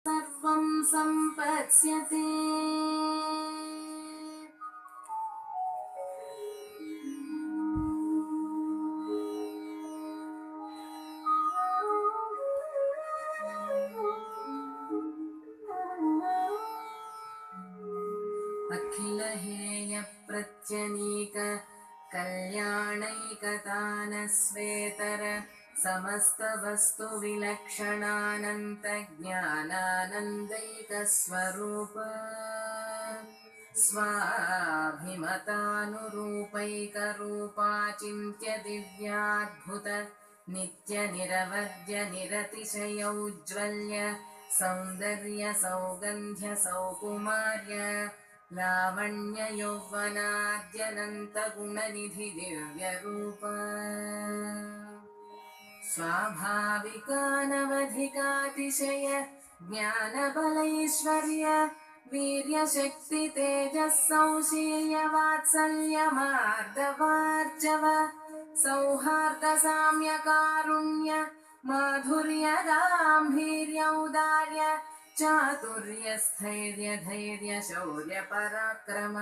सर्वं सम्पत्स्यते। अखिलहेय प्रत्यनीक कल्याणैकतानस्वेतर समस्तवस्तु विलक्षणानन्त ज्ञानानन्दैकस्वरूप स्वाभिमतानुरूपैकरूपाचिन्त्य दिव्याद्भुत नित्यनिरवद्य निरतिशयौज्ज्वल्य सौन्दर्य सौगन्ध्य सौकुमार्य लावण्य यौवनाद्यनन्त गुणनिधि दिव्यरूप स्वाभाविकानवधिकातिशय ज्ञानबलैश्वर्य वीर्यशक्ति तेजः संशील्य वात्सल्यमार्दवार्जव सौहार्द साम्य कारुण्य माधुर्य गाम्भीर्य औदार्य चातुर्य स्थैर्य धैर्य शौर्य पराक्रम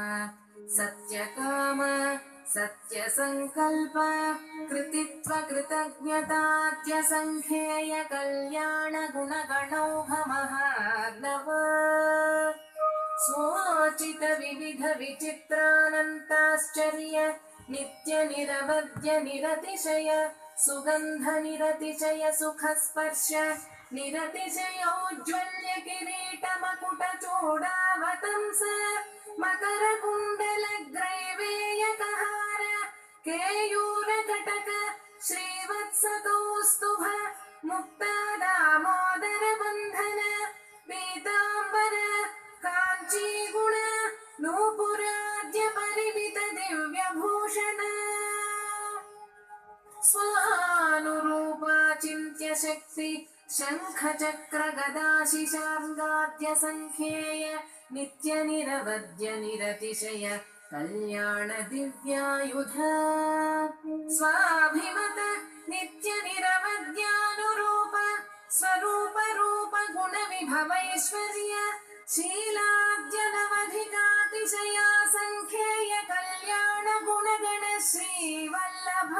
सत्यकाम सत्यसंकल्प कृतित्व कृतज्ञताद्य संख्येय कल्याण गुणगणौघ महार्णव स्वोचित विविध विचित्रानन्ताश्चर्य नित्य निरवद्य निरतिशय सुगन्ध निरतिशय सुखस्पर्श निरतिशयोज्ज्वल्य किरीट मकुट चूडावतंस मकर कुण्डल ग्रैवेयकहार केयूर कटक श्रीवत्स कौस्तुभ मुक्ता दामोदर बन्धन पीताम्बर काञ्ची गुण नूपुराद्य परिमित दिव्यभूषण स्वानुरूपाचिन्त्य शक्ति शङ्ख चक्र गदाशिशार्ङ्गाद्य संख्येय नित्य निरवद्य निरतिशय कल्याण दिव्यायुध स्वाभिमत नित्य निरवद्यानुरूप स्वरूप रूप गुण विभवैश्वर्य शीलाद्यनवधिकातिशया संख्येय कल्याण गुणगण श्रीवल्लभ